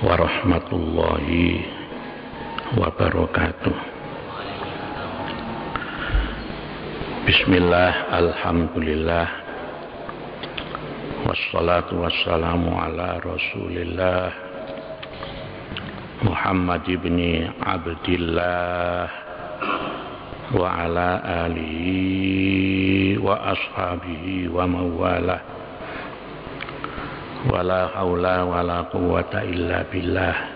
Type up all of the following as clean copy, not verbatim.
warahmatullahi wabarakatuh. Bismillah, alhamdulillah, wassalatu wassalamu ala rasulillah Muhammad ibni Abdillah wa ala alihi wa ashabihi wa mawalah, wala haula wala quwwata illa billah.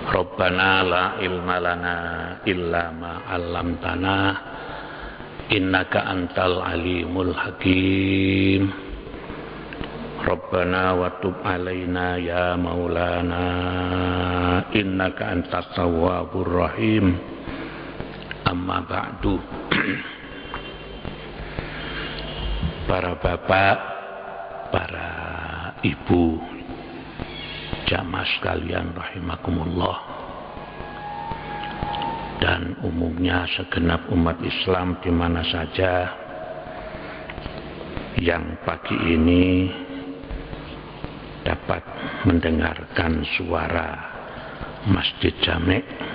Rabbana la ilma lana illa ma 'allamtana innaka antal alimul hakim. Rabbana wa tub alaina ya maulana innaka antat tawwabur rahim. Amma ba'du. Para bapak, para ibu, jamaah sekalian rahimakumullah, dan umumnya segenap umat Islam di mana saja yang pagi ini dapat mendengarkan suara Masjid Jami'.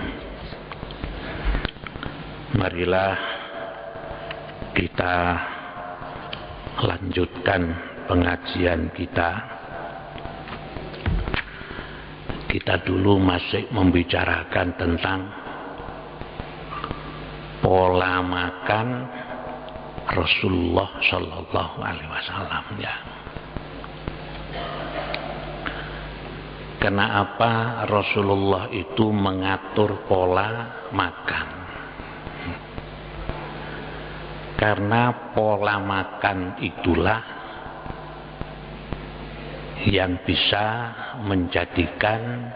Marilah kita lanjutkan pengajian kita. Kita dulu masih membicarakan tentang pola makan Rasulullah Shallallahu Alaihi Wasallam, ya. Kenapa Rasulullah itu mengatur pola makan? Karena pola makan itulah yang bisa menjadikan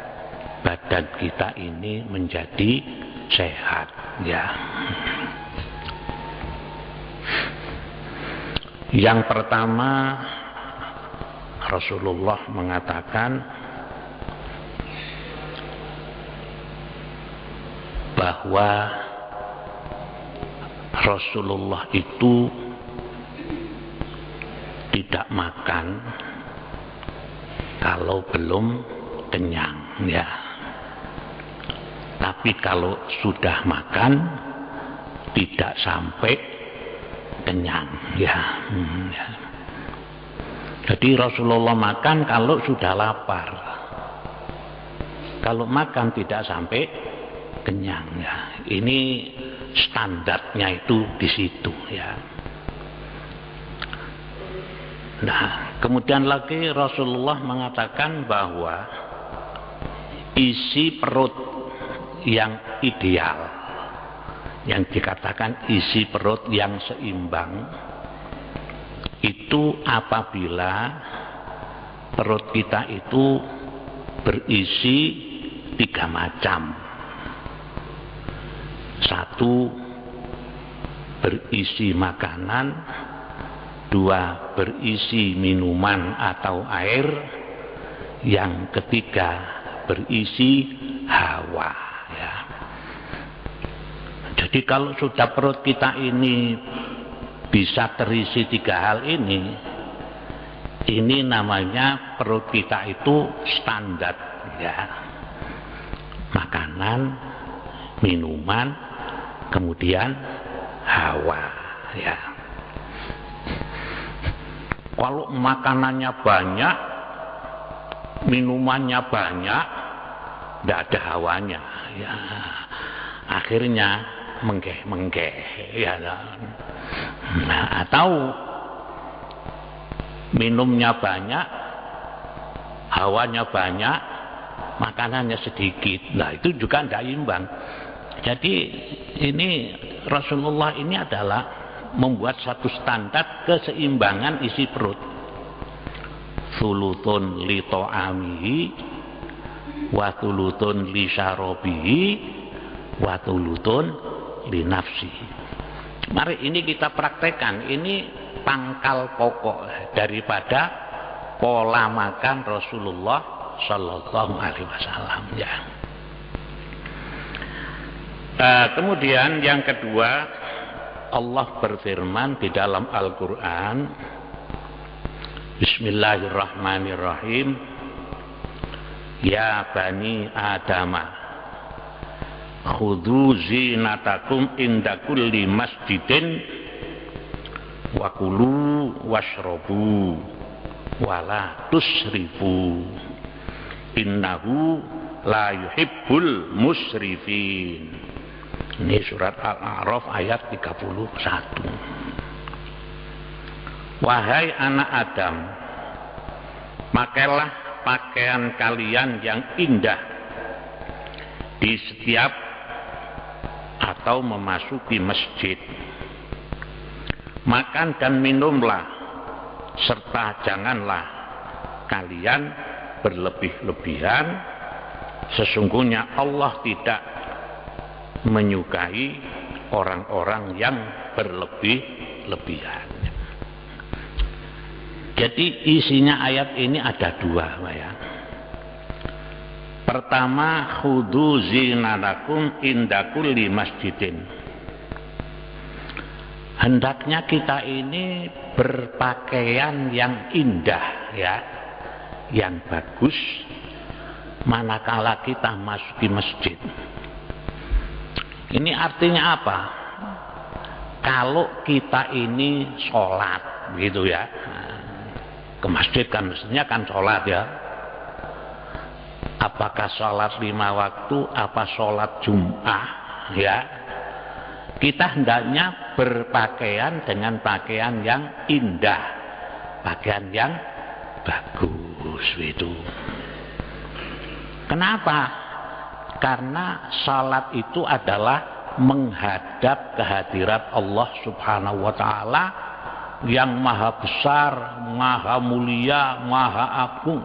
badan kita ini menjadi sehat, ya. Yang pertama, Rasulullah mengatakan bahwa Rasulullah itu tidak makan kalau belum kenyang, ya. Tapi kalau sudah makan tidak sampai kenyang, ya. Jadi Rasulullah makan kalau sudah lapar. Kalau makan tidak sampai kenyang, ya. Ini standarnya itu di situ, ya. Nah, kemudian lagi Rasulullah mengatakan bahwa isi perut yang ideal, yang dikatakan isi perut yang seimbang, itu apabila perut kita itu berisi 3 macam. 1, berisi makanan. 2, berisi minuman atau air. Yang ketiga, berisi hawa, ya. Jadi kalau sudah perut kita ini bisa terisi 3 hal ini namanya perut kita itu standar, ya. Makanan, minuman, kemudian hawa, ya. Kalau makanannya banyak, minumannya banyak, tidak ada hawanya, ya. Akhirnya menggeh-menggeh, ya. Nah, atau minumnya banyak, hawanya banyak, makanannya sedikit. Nah, itu juga tidak imbang. Jadi ini Rasulullah ini adalah membuat satu standar keseimbangan isi perut. Thulutun li ta'amihi wa thulutun li syarabihi wa thulutun li nafsihi. Mari ini kita praktekkan. Ini pangkal pokok daripada pola makan Rasulullah Sallallahu Alaihi Wasallam, ya. Kemudian yang kedua, Allah berfirman di dalam Al-Quran, Bismillahirrahmanirrahim, Ya bani Adama khudhu zinatakum inda kulli masjidin wa kulu washrabu wala tusrifu innahu la yuhibbul musrifin. Ini surat Al-A'raf ayat 31. Wahai anak Adam, pakailah pakaian kalian yang indah di setiap atau memasuki masjid. Makan dan minumlah, serta janganlah kalian berlebih-lebihan. Sesungguhnya Allah tidak menyukai orang-orang yang berlebih-lebihan. Jadi isinya ayat ini ada dua, ya. Pertama, khudhu zinatakum inda kulli masjidin. Hendaknya kita ini berpakaian yang indah, ya, yang bagus manakala kita masuki masjid. Ini artinya apa? Kalau kita ini sholat, gitu ya, ke masjid kan mestinya kan sholat, ya. Apakah sholat 5 waktu, apa sholat Jum'ah, ya. Kita hendaknya berpakaian dengan pakaian yang indah, pakaian yang bagus, itu. Kenapa? Karena sholat itu adalah menghadap kehadirat Allah Subhanahu wa Ta'ala yang maha besar, maha mulia, maha agung.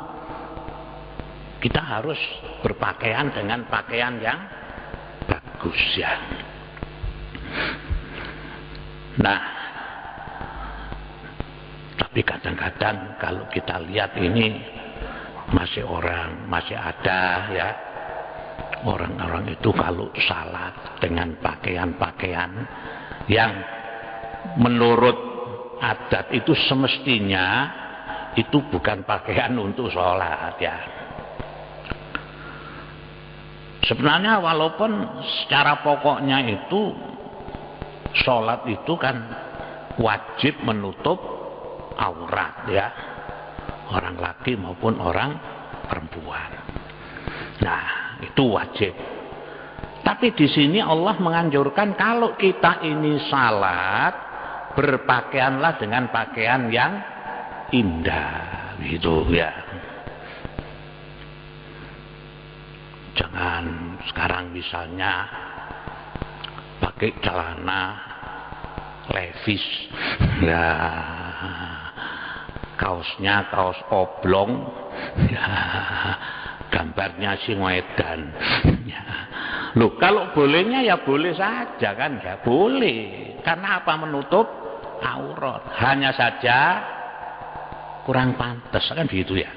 Kita harus berpakaian dengan pakaian yang bagus, ya. Nah, tapi kadang-kadang kalau kita lihat ini masih ada, ya, orang-orang itu kalau salat dengan pakaian-pakaian yang menurut adat itu semestinya itu bukan pakaian untuk sholat, ya. Sebenarnya walaupun secara pokoknya itu sholat itu kan wajib menutup aurat, ya, orang laki maupun orang perempuan. Nah, itu wajib. Tapi di sini Allah menganjurkan kalau kita ini salat, berpakaianlah dengan pakaian yang indah, gitu, ya. Jangan sekarang misalnya pakai celana levis, ya, kaosnya kaos oblong, ya, gambarnya si Wedan, ya. Loh, kalau bolehnya ya boleh saja kan, ya boleh. Karena apa? Menutup aurat. Hanya saja kurang pantas kan, gitu, ya.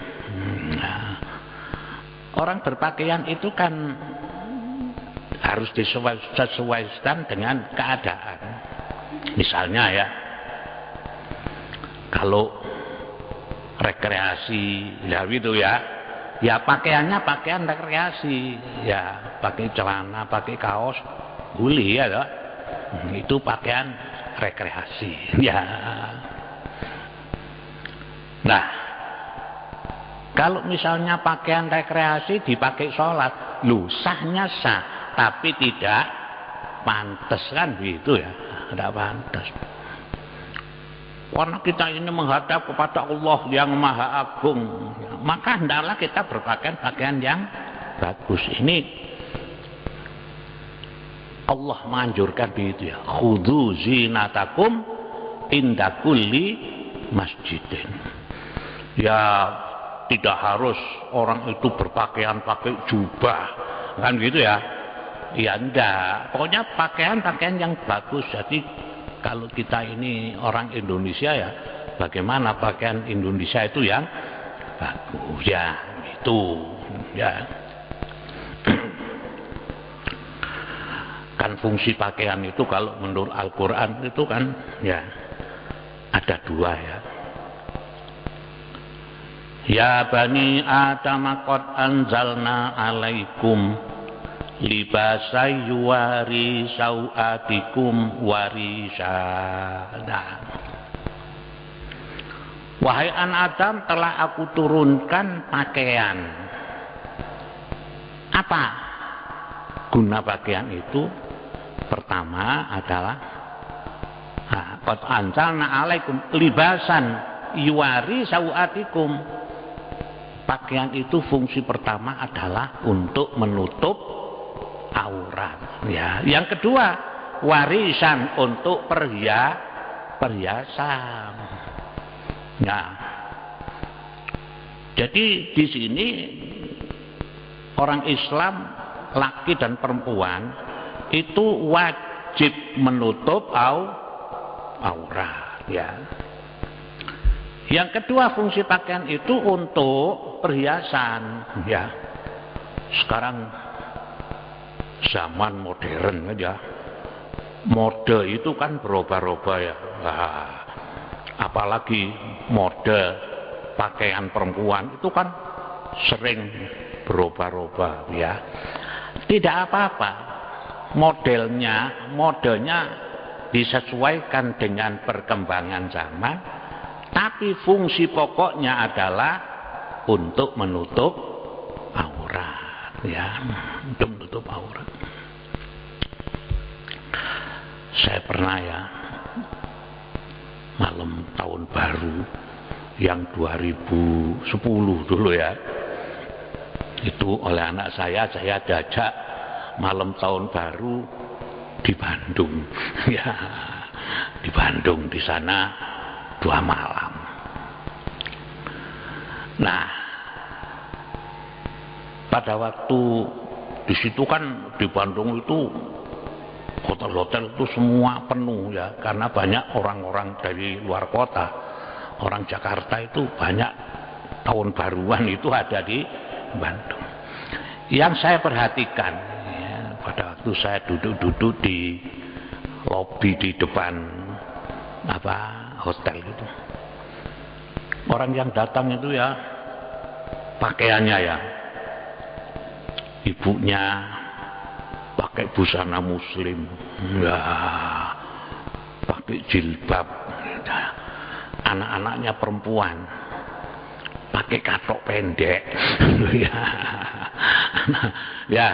Nah, orang berpakaian itu kan harus disesuaikan dengan keadaan. Misalnya, ya, kalau rekreasi, ya, gitu, ya, ya pakaiannya pakaian rekreasi, ya, pakai celana, pakai kaos, boleh, ya, ya. Itu pakaian rekreasi, ya. Nah, kalau misalnya pakaian rekreasi dipakai sholat, sahnya sah, tapi tidak pantas kan, begitu, ya, tidak pantas. Karena kita ini menghadap kepada Allah yang Maha Agung, maka hendaklah kita berpakaian pakaian yang bagus. Ini Allah menganjurkan begitu, ya. Khudhu zinatakum inda kulli masjidin. Ya, tidak harus orang itu berpakaian pakai jubah, kan, gitu, ya. Ya, enggak. Pokoknya pakaian-pakaian yang bagus. Jadi kalau kita ini orang Indonesia, ya, bagaimana pakaian Indonesia itu yang bagus, ya, itu, ya. Kan fungsi pakaian itu kalau menurut Al-Quran itu kan, ya, ada dua, ya. Ya bani Adam qad anzalna alaikum libasai yuwari sauatikum warisana. Wahai anak Adam, telah aku turunkan pakaian. Apa guna pakaian itu? Pertama adalah qad anzalna alaikum libasan yuwari sauatikum. Pakaian itu fungsi pertama adalah untuk menutup aurat. Ya. Yang kedua, warisan untuk perhiasan. Nah, jadi di sini orang Islam laki dan perempuan itu wajib menutup aurat. Ya. Yang kedua, fungsi pakaian itu untuk perhiasan. Ya. Sekarang zaman modern ya, mode itu kan berubah-ubah ya. Nah, apalagi mode pakaian perempuan itu kan sering berubah-ubah ya. Tidak apa-apa, modelnya disesuaikan dengan perkembangan zaman, tapi fungsi pokoknya adalah untuk menutup aurat ya, untuk menutup aurat. Saya pernah ya malam tahun baru yang 2010 dulu ya, itu oleh anak saya diajak malam tahun baru di Bandung ya, di Bandung, di sana 2 malam. Nah, pada waktu di situ kan di Bandung itu hotel-hotel itu semua penuh ya, karena banyak orang-orang dari luar kota. Orang Jakarta itu banyak tahun baruan itu ada di Bandung. Yang saya perhatikan ya, pada waktu saya duduk-duduk di lobi di depan hotel itu, orang yang datang itu ya pakaiannya ya, ibunya pakai busana muslim ya, pakai jilbab, anak-anaknya perempuan pakai katok pendek ya. Ya,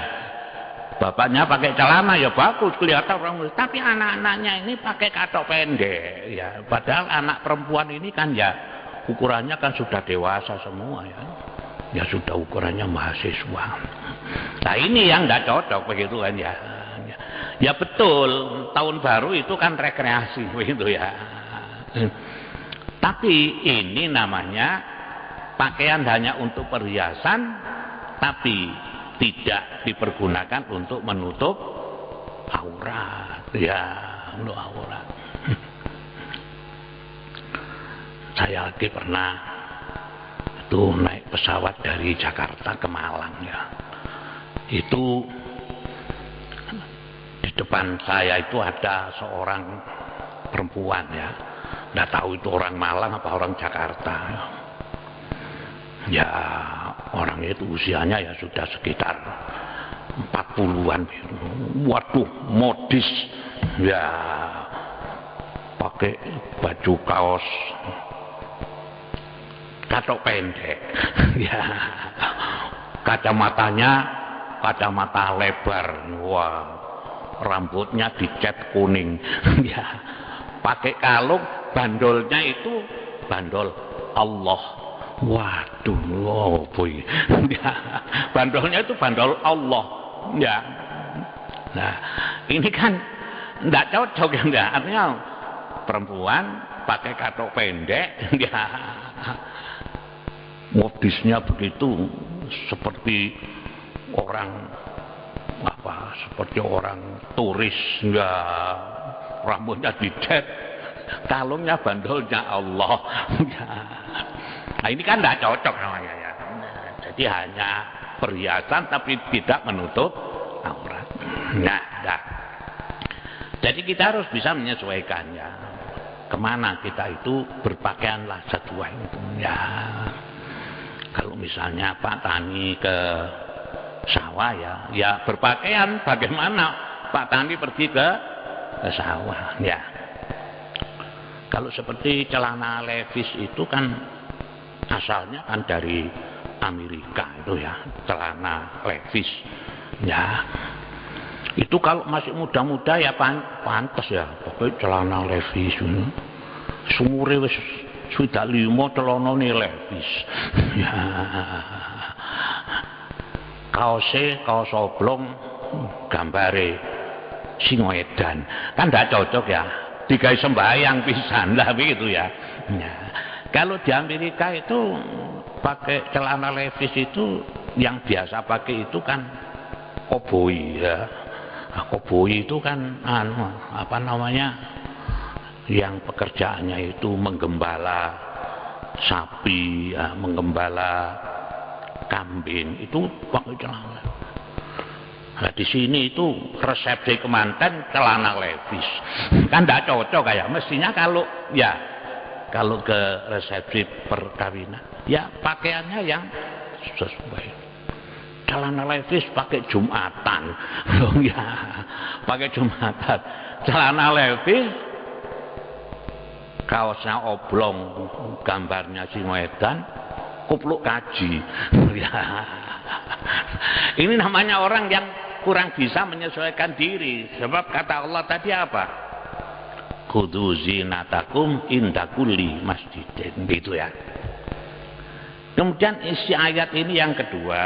bapaknya pakai celana ya bagus kelihatan orang muslim, tapi anak-anaknya ini pakai katok pendek ya, padahal anak perempuan ini kan ya ukurannya kan sudah dewasa semua ya sudah ukurannya mahasiswa. Nah ini yang nggak cocok begitu kan ya. Ya betul, tahun baru itu kan rekreasi begitu ya. Tapi ini namanya pakaian hanya untuk perhiasan, tapi tidak dipergunakan untuk menutup aurat ya, untuk aurat. Saya lagi pernah itu naik pesawat dari Jakarta ke Malang ya. Itu di depan saya itu ada seorang perempuan ya, nggak tahu itu orang Malang apa orang Jakarta ya. Orang itu usianya ya sudah sekitar 40-an. Waduh, modis ya, pakai baju kaos katok pendek ya, kacamata lebar, wah, rambutnya dicat kuning ya, pakai kalung, bandolnya itu bandol Allah. Waduh, oh boy ya, bandolnya itu bandol Allah ya. Nah ini kan enggak cocok ya, enggak, artinya perempuan pakai katok pendek ya, modisnya begitu seperti orang seperti orang turis ya, rambutnya dicat, kalungnya bandolnya Allah ya. Nah ini kan tidak cocok namanya ya. Jadi hanya perhiasan tapi tidak menutup aurat. Nah, jadi kita harus bisa menyesuaikan ya. Kemana kita itu berpakaianlah sesuai itu ya. Kalau misalnya Pak Tani ke sawah ya berpakaian bagaimana Pak Tani pergi ke sawah ya. Kalau seperti celana Levi's itu kan asalnya kan dari Amerika itu ya, celana Levi's ya. Itu kalau masih muda-muda ya pantas ya pakai celana Levi's. Sumure wis sudah 5 celanane Levi's ya. Kaos oblong gambare singa edan kan tidak cocok ya, digawe sembahyang pisan lah begitu ya. Kalau di Amerika itu pakai celana Levi's itu yang biasa pakai itu kan koboi ya. Koboi itu kan apa namanya, yang pekerjaannya itu menggembala sapi ya, menggembala kambing itu pakai celana. Nah, di sini itu resepsi kemanten celana Levi's kan tidak cocok kayak mestinya kalau ke resepsi perkawinan ya pakaiannya yang sesuai. Celana Levi's pakai Jumatan ya, pakai Jumatan. Celana Levi's kaosnya oblong gambarnya singa edan kupluk kaji ya. Ini namanya orang yang kurang bisa menyesuaikan diri, sebab kata Allah tadi apa? Khudzu zinatakum inda kulli masjidin, gitu ya. Kemudian isi ayat ini yang kedua,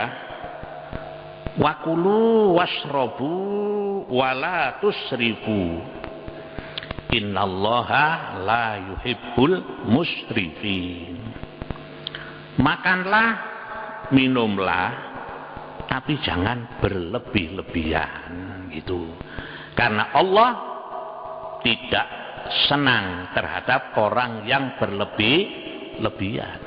wakulu wasrobu wala tusrifu innallaha la yuhibbul musrifin. Makanlah, minumlah, tapi jangan berlebih-lebihan gitu. Karena Allah tidak senang terhadap orang yang berlebih-lebihan.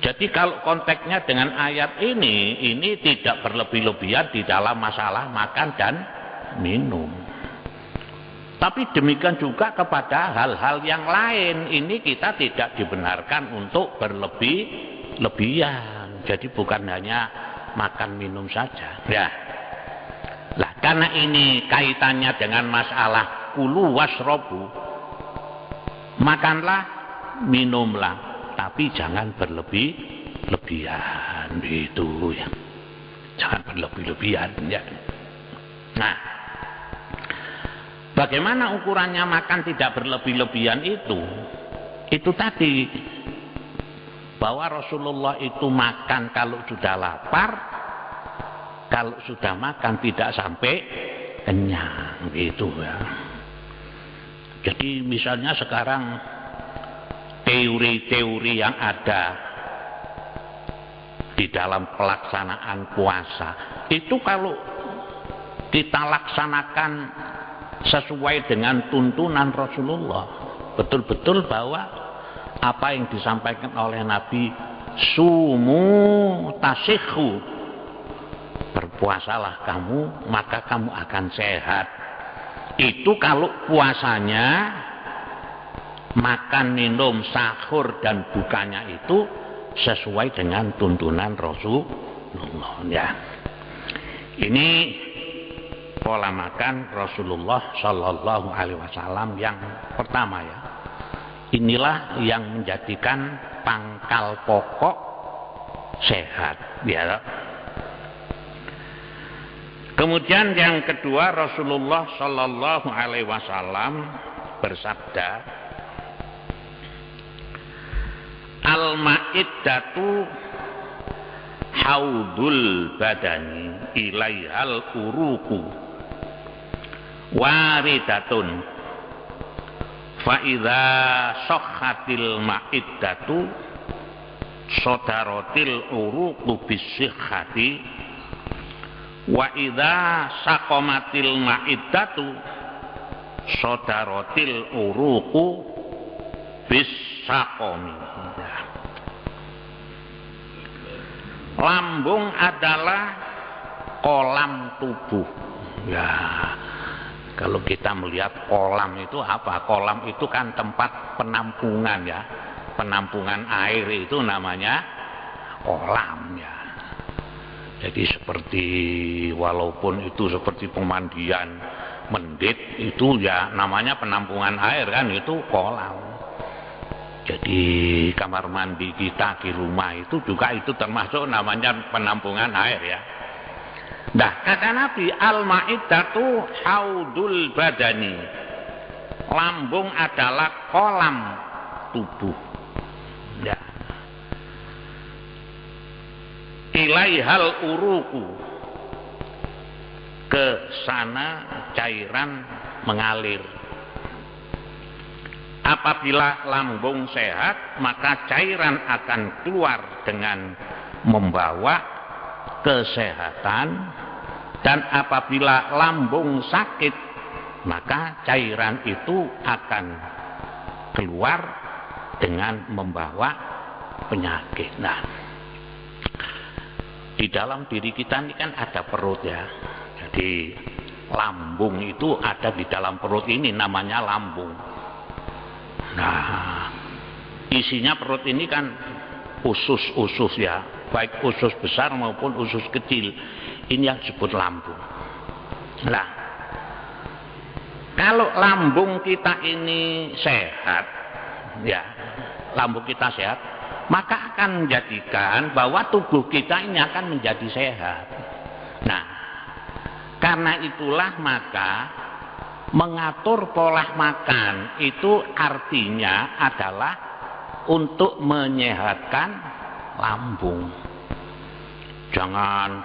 Jadi kalau konteksnya dengan ayat ini tidak berlebih-lebihan di dalam masalah makan dan minum. Tapi demikian juga kepada hal-hal yang lain, ini kita tidak dibenarkan untuk berlebih-lebihan. Jadi bukan hanya makan minum saja. Ya. Lah karena ini kaitannya dengan masalah kulu wasrobu, makanlah, minumlah, tapi jangan berlebih-lebihan gitu ya. Jangan berlebih-lebihan ya. Nah, bagaimana ukurannya makan tidak berlebih-lebihan itu? Itu tadi bahwa Rasulullah itu makan kalau sudah lapar, kalau sudah makan tidak sampai kenyang gitu ya. Jadi misalnya sekarang teori-teori yang ada di dalam pelaksanaan puasa itu kalau kita laksanakan sesuai dengan tuntunan Rasulullah, betul-betul bahwa apa yang disampaikan oleh Nabi, sumu tasikhu, berpuasalah kamu maka kamu akan sehat. Itu kalau puasanya, makan, minum, sahur dan bukanya itu sesuai dengan tuntunan Rasulullah ya. Ini pola makan Rasulullah Shallallahu Alaihi Wasallam yang pertama ya. Inilah yang menjadikan pangkal pokok sehat ya. Kemudian yang kedua, Rasulullah Shallallahu Alaihi Wasallam bersabda, al-ma'iddatu haudul badani ilaihal uruku waridatun fa'idha sokhatil ma'iddatu sodarotil uruku bisyikhati wa idha sakomatil ma'iddatu sodarotil uruku bisakomi. Lambung adalah kolam tubuh ya. Kalau kita melihat kolam itu apa? Kolam itu kan tempat penampungan ya. penampungan air itu namanya kolam ya. Jadi seperti walaupun itu seperti pemandian mendit itu ya namanya penampungan air kan, itu kolam. Jadi kamar mandi kita di rumah itu juga itu termasuk namanya penampungan air ya. Nah, kata Nabi, al-ma'idatu haudul badani. Lambung adalah kolam tubuh. Ya. Ilaihal uruku. Ke sana cairan mengalir. Apabila lambung sehat, maka cairan akan keluar dengan membawa kesehatan, dan apabila lambung sakit, maka cairan itu akan keluar dengan membawa penyakit. Nah, di dalam diri kita ini kan ada perut ya. Jadi lambung itu ada di dalam perut ini, namanya lambung. Nah, isinya perut ini kan usus-usus ya, baik usus besar maupun usus kecil. Ini yang disebut lambung. Nah, kalau lambung kita ini sehat, ya, lambung kita sehat, maka akan menjadikan bahwa tubuh kita ini akan menjadi sehat. Nah, karena itulah maka mengatur pola makan itu artinya adalah untuk menyehatkan lambung. Jangan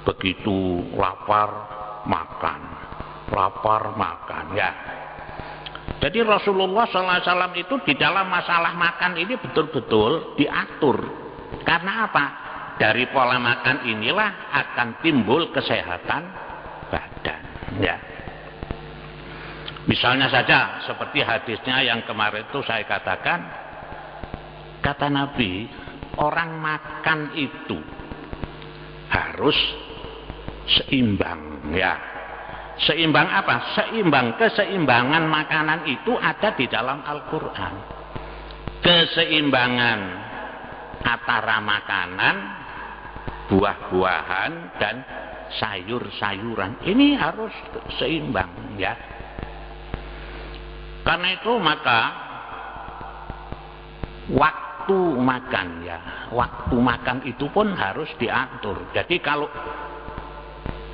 begitu lapar makan ya. Jadi Rasulullah SAW itu di dalam masalah makan ini betul-betul diatur. Karena apa? Dari pola makan inilah akan timbul kesehatan badan ya. Misalnya saja seperti hadisnya yang kemarin itu saya katakan, kata Nabi, orang makan itu harus seimbang ya. Seimbang apa? Seimbang, keseimbangan makanan itu ada di dalam Al-Quran. Keseimbangan antara makanan, buah-buahan dan sayur-sayuran ini harus seimbang ya. Karena itu maka waktu makan ya, waktu makan itu pun harus diatur. Jadi kalau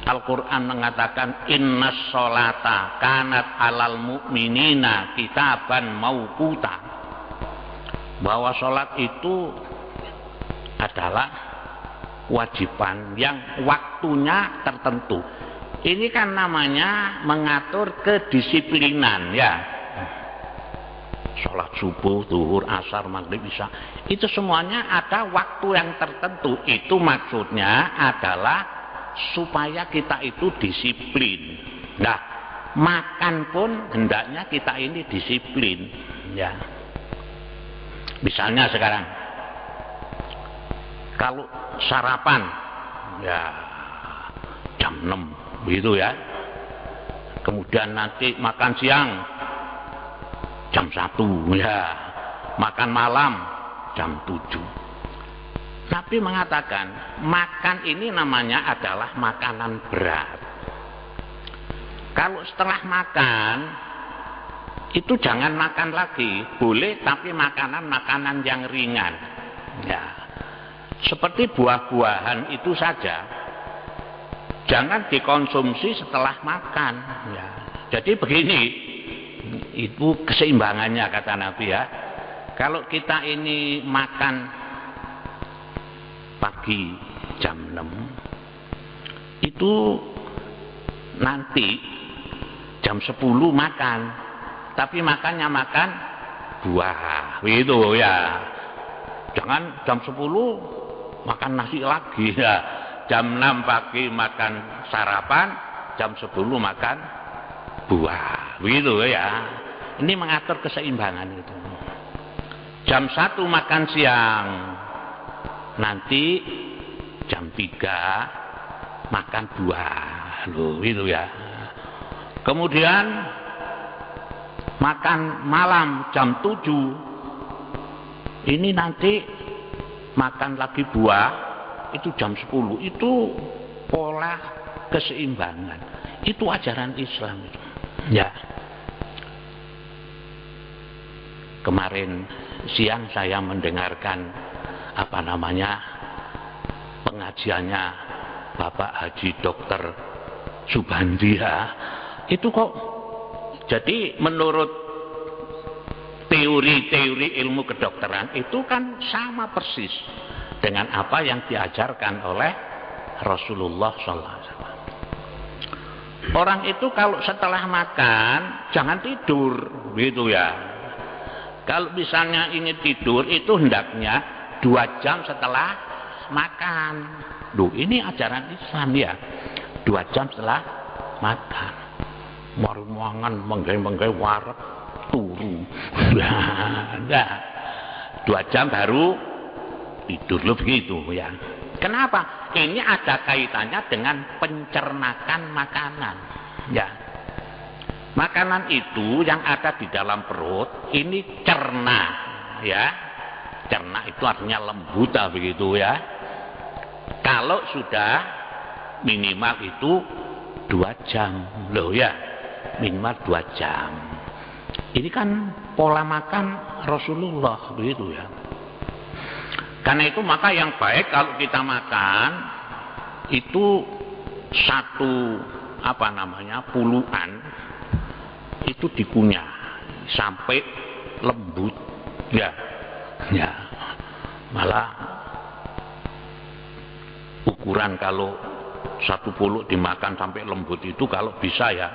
Al-Quran mengatakan innas sholata kanat alal mu'minina kitaban mauquta, bahwa sholat itu adalah kewajiban yang waktunya tertentu. Ini kan namanya mengatur kedisiplinan ya. Sholat subuh, zuhur, asar, maghrib, isya, itu semuanya ada waktu yang tertentu. Itu maksudnya adalah supaya kita itu disiplin. Nah, makan pun hendaknya kita ini disiplin ya. Misalnya sekarang kalau sarapan ya jam 6 begitu ya. Kemudian nanti makan siang jam 1 ya. Makan malam jam 7. Nabi mengatakan makan ini namanya adalah makanan berat. Kalau setelah makan itu jangan makan lagi, boleh tapi makanan-makanan yang ringan ya. Seperti buah-buahan itu saja jangan dikonsumsi setelah makan ya. Jadi begini, itu keseimbangannya kata Nabi ya. Kalau kita ini makan pagi jam 6 itu nanti jam 10 makan, tapi makannya makan buah gitu ya. Jangan jam 10 makan nasi lagi ya. Jam 6 pagi makan sarapan, jam 10 makan buah gitu ya. Ini mengatur keseimbangan itu. Jam 1 makan siang, nanti jam 3 makan buah loh gitu ya. Kemudian makan malam jam 7 ini nanti makan lagi buah itu jam 10, itu pola keseimbangan, itu ajaran Islam itu. Ya, kemarin siang saya mendengarkan pengajiannya Bapak Haji Dr. Subandia. Itu kok jadi menurut teori-teori ilmu kedokteran itu kan sama persis dengan apa yang diajarkan oleh Rasulullah SAW. Orang itu kalau setelah makan jangan tidur, gitu ya. Kalau misalnya ingin tidur itu hendaknya 2 jam setelah makan. Duh, ini ajaran Islam ya. 2 jam setelah makan. Mari mangan menggai-menggai wareg turu. Nah, 2 jam baru tidur, lo begitu ya. Kenapa? Ini ada kaitannya dengan pencernakan makanan. Ya. Makanan itu yang ada di dalam perut ini cerna, ya. Cerna itu artinya lembut, begitu ya. Kalau sudah minimal itu 2 jam, loh ya, minimal 2 jam. Ini kan pola makan Rasulullah, begitu ya. Karena itu maka yang baik kalau kita makan itu puluhan itu dikunyah sampai lembut, ya. Malah ukuran kalau 1 puluh dimakan sampai lembut itu kalau bisa ya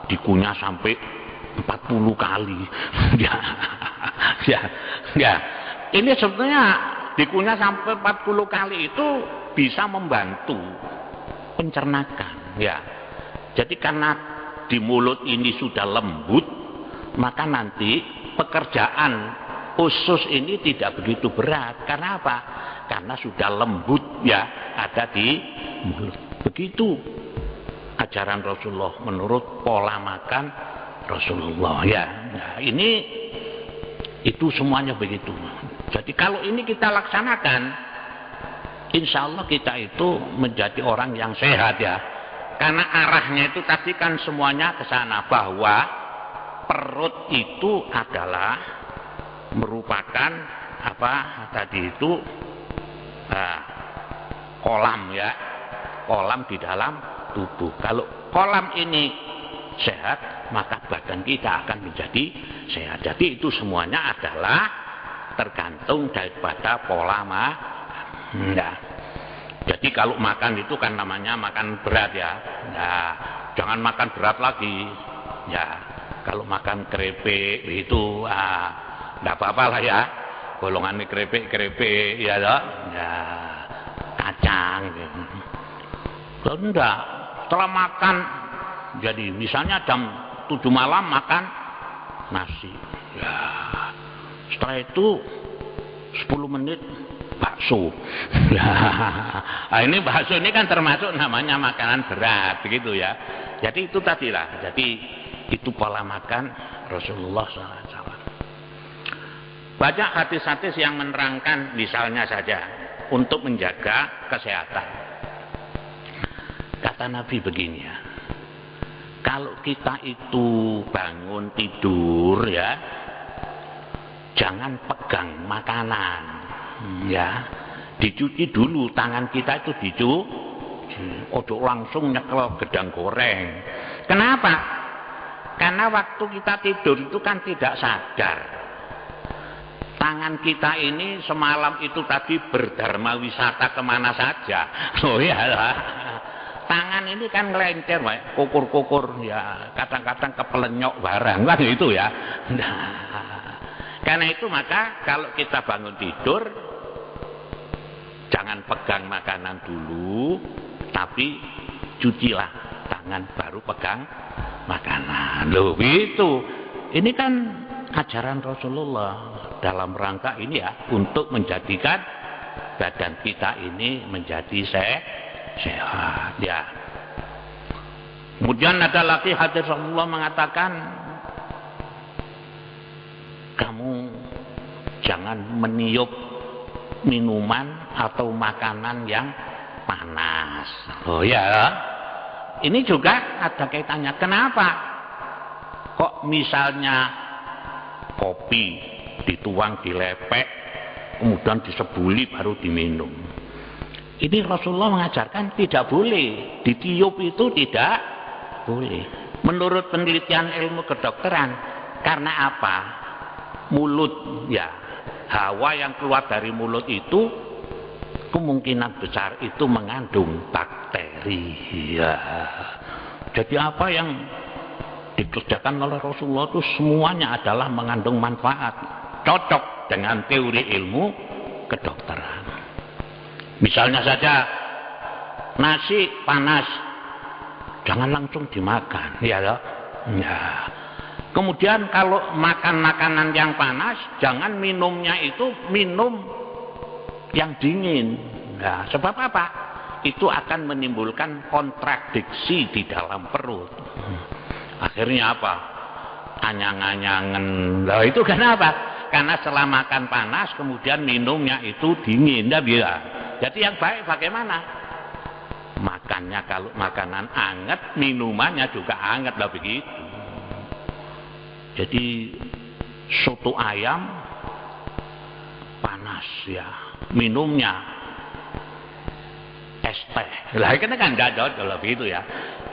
dikunyah sampai 40 kali. Ya. Ini sebetulnya dikunyah sampai 40 kali itu bisa membantu pencernakan, ya. Jadi karena di mulut ini sudah lembut, maka nanti pekerjaan usus ini tidak begitu berat. Karena apa? Karena sudah lembut, ya, ada di mulut. Begitu ajaran Rasulullah menurut pola makan Rasulullah, ya. Nah, itu semuanya begitu. Jadi kalau ini kita laksanakan, insya Allah kita itu menjadi orang yang sehat, ya. Karena arahnya itu tadi kan semuanya ke sana, bahwa perut itu adalah merupakan kolam, ya. Kolam di dalam tubuh. Kalau kolam ini sehat, maka badan kita akan menjadi sehat. Jadi itu semuanya adalah tergantung daripada pola makan. Ya. Jadi kalau makan itu kan namanya makan berat, ya. Nah, jangan makan berat lagi. Ya, kalau makan keripik itu enggak apa-apa lah, ya. Golongan keripik ya, toh. Ya, kacang gitu. Kalau enggak, setelah makan, jadi misalnya jam 7 malam makan nasi. Ya. Setelah itu 10 menit bakso. Nah, ini bakso ini kan termasuk namanya makanan berat, begitu ya. Jadi itu tadilah. Jadi itu pola makan Rasulullah SAW. Banyak hadis-hadis yang menerangkan, misalnya saja untuk menjaga kesehatan. Kata Nabi begini, ya. Kalau kita itu bangun tidur, ya, jangan pegang makanan, ya. Dicuci dulu tangan kita itu, dicuci. Ojo langsung nyekel gedang goreng. Kenapa? Karena waktu kita tidur itu kan tidak sadar. Tangan kita ini semalam itu tadi berdharma wisata kemana saja. Oh ya lah. Tangan ini kan ngelencer, kukur-kukur, ya, kadang-kadang kepelenyok barang, kan itu ya. Nah, karena itu maka kalau kita bangun tidur, jangan pegang makanan dulu, tapi cucilah tangan baru pegang makanan. Loh gitu. Ini kan ajaran Rasulullah dalam rangka ini, ya, untuk menjadikan badan kita ini menjadi sehat, ya. Kemudian ada lagi hadis Rasulullah mengatakan, jangan meniup minuman atau makanan yang panas. Oh ya, ini juga ada kaitannya. Kenapa kok misalnya kopi dituang, dilepek, kemudian disebuli baru diminum? Ini Rasulullah mengajarkan tidak boleh, ditiup itu tidak boleh. Menurut penelitian ilmu kedokteran, karena apa? Mulut, ya, hawa yang keluar dari mulut itu kemungkinan besar itu mengandung bakteri. Ya. Jadi apa yang dikerjakan oleh Rasulullah itu semuanya adalah mengandung manfaat, cocok dengan teori ilmu kedokteran. Misalnya saja nasi panas, jangan langsung dimakan, ya. Kemudian kalau makan makanan yang panas, jangan minumnya itu minum yang dingin. Nah, sebab apa? Itu akan menimbulkan kontradiksi di dalam perut. Akhirnya apa? Anyang-anyangan. Nah, itu kenapa? Karena setelah makan panas, kemudian minumnya itu dingin. Nah, bisa. Jadi yang baik bagaimana? Makannya kalau makanan anget, minumannya juga anget lah begitu. Jadi soto ayam panas ya, minumnya es teh. Lah kan enggak cocok kalau begitu ya.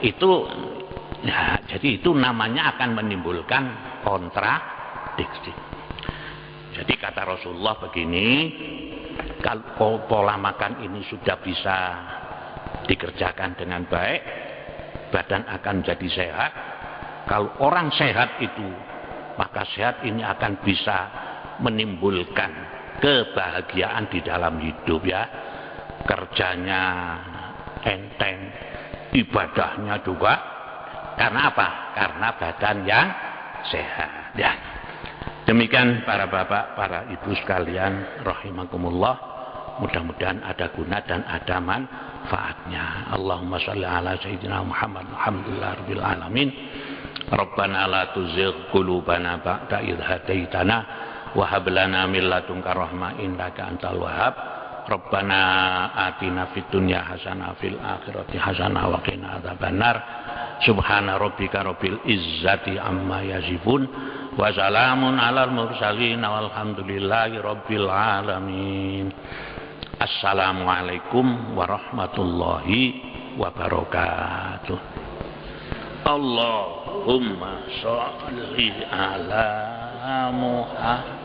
Itu ya, jadi itu namanya akan menimbulkan kontradiksi. Jadi kata Rasulullah begini, kalau pola makan ini sudah bisa dikerjakan dengan baik, badan akan jadi sehat. Kalau orang sehat itu, maka sehat ini akan bisa menimbulkan kebahagiaan di dalam hidup ya. Kerjanya enteng, ibadahnya juga. Karena apa? Karena badan yang sehat ya. Demikian para bapak, para ibu sekalian rahimakumullah, mudah-mudahan ada guna dan ada manfaatnya. Allahumma shalli ala sayyidina Muhammad. Alhamdulillah rabbil alamin. Rabbana la tuzigh qulubana ba'da idh hadaitana wa hab lana min ladunka rahmah innaka antal wahhab. Rabbana atina fid dunya hasanah fil akhirati hasanah wa qina adzabannar. Subhana rabbika rabbil izzati amma yasifun wa salamun alal mursalin walhamdulillahi rabbil alamin. Assalamualaikum warahmatullahi wabarakatuh. Allahumma sholli ala Muhammad.